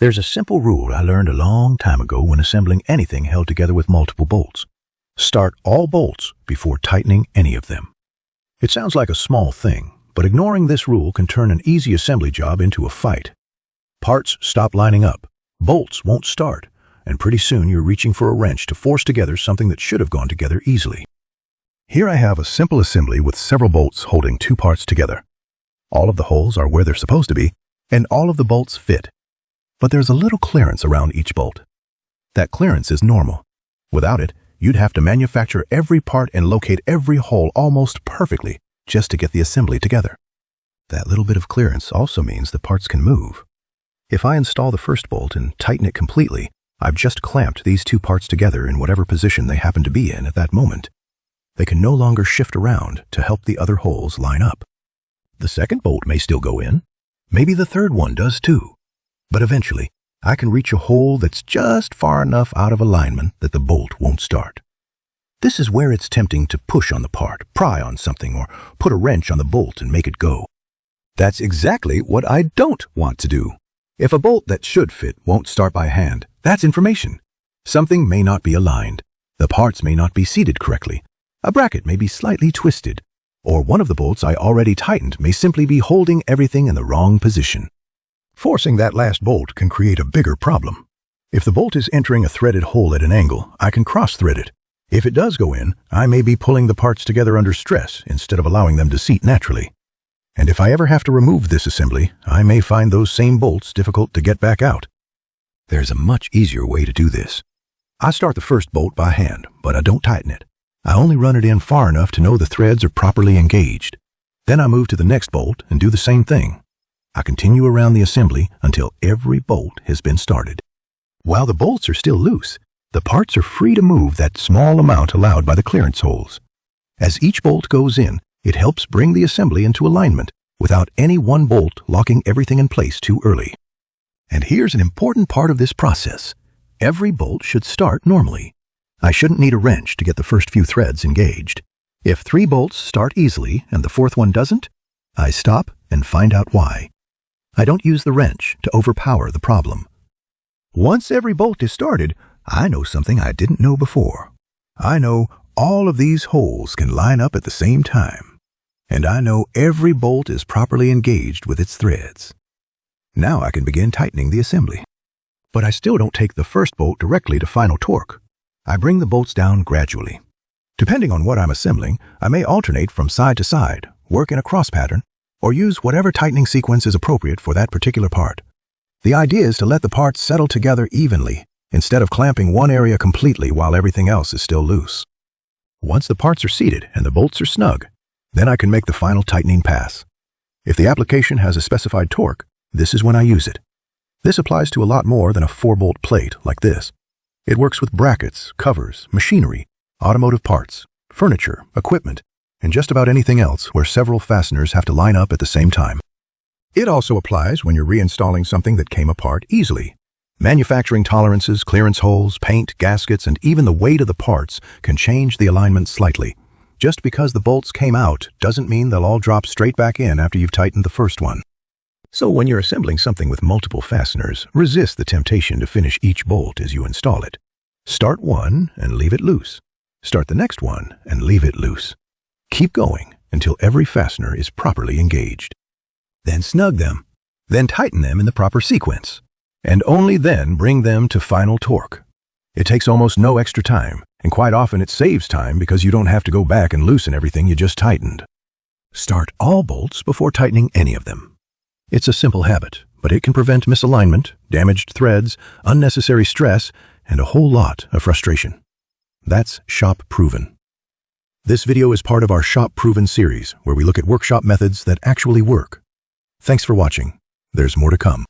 There's a simple rule I learned a long time ago when assembling anything held together with multiple bolts. Start all bolts before tightening any of them. It sounds like a small thing, but ignoring this rule can turn an easy assembly job into a fight. Parts stop lining up, bolts won't start, and pretty soon you're reaching for a wrench to force together something that should have gone together easily. Here I have a simple assembly with several bolts holding two parts together. All of the holes are where they're supposed to be, and all of the bolts fit. But there's a little clearance around each bolt. That clearance is normal. Without it, you'd have to manufacture every part and locate every hole almost perfectly just to get the assembly together. That little bit of clearance also means the parts can move. If I install the first bolt and tighten it completely, I've just clamped these two parts together in whatever position they happen to be in at that moment. They can no longer shift around to help the other holes line up. The second bolt may still go in. Maybe the third one does too. But eventually, I can reach a hole that's just far enough out of alignment that the bolt won't start. This is where it's tempting to push on the part, pry on something, or put a wrench on the bolt and make it go. That's exactly what I don't want to do. If a bolt that should fit won't start by hand, that's information. Something may not be aligned. The parts may not be seated correctly. A bracket may be slightly twisted. Or one of the bolts I already tightened may simply be holding everything in the wrong position. Forcing that last bolt can create a bigger problem. If the bolt is entering a threaded hole at an angle, I can cross-thread it. If it does go in, I may be pulling the parts together under stress instead of allowing them to seat naturally. And if I ever have to remove this assembly, I may find those same bolts difficult to get back out. There's a much easier way to do this. I start the first bolt by hand, but I don't tighten it. I only run it in far enough to know the threads are properly engaged. Then I move to the next bolt and do the same thing. I continue around the assembly until every bolt has been started. While the bolts are still loose, the parts are free to move that small amount allowed by the clearance holes. As each bolt goes in, it helps bring the assembly into alignment without any one bolt locking everything in place too early. And here's an important part of this process. Every bolt should start normally. I shouldn't need a wrench to get the first few threads engaged. If 3 bolts start easily and the fourth one doesn't, I stop and find out why. I don't use the wrench to overpower the problem. Once every bolt is started, I know something I didn't know before. I know all of these holes can line up at the same time. And I know every bolt is properly engaged with its threads. Now I can begin tightening the assembly. But I still don't take the first bolt directly to final torque. I bring the bolts down gradually. Depending on what I'm assembling, I may alternate from side to side, work in a cross pattern, or use whatever tightening sequence is appropriate for that particular part. The idea is to let the parts settle together evenly, instead of clamping one area completely while everything else is still loose. Once the parts are seated and the bolts are snug, then I can make the final tightening pass. If the application has a specified torque, this is when I use it. This applies to a lot more than a 4-bolt plate like this. It works with brackets, covers, machinery, automotive parts, furniture, equipment, and just about anything else where several fasteners have to line up at the same time. It also applies when you're reinstalling something that came apart easily. Manufacturing tolerances, clearance holes, paint, gaskets, and even the weight of the parts can change the alignment slightly. Just because the bolts came out doesn't mean they'll all drop straight back in after you've tightened the first one. So when you're assembling something with multiple fasteners, resist the temptation to finish each bolt as you install it. Start one and leave it loose. Start the next one and leave it loose. Keep going until every fastener is properly engaged. Then snug them. Then tighten them in the proper sequence. And only then bring them to final torque. It takes almost no extra time, and quite often it saves time because you don't have to go back and loosen everything you just tightened. Start all bolts before tightening any of them. It's a simple habit, but it can prevent misalignment, damaged threads, unnecessary stress, and a whole lot of frustration. That's Shop Proven. This video is part of our Shop Proven series, where we look at workshop methods that actually work. Thanks for watching. There's more to come.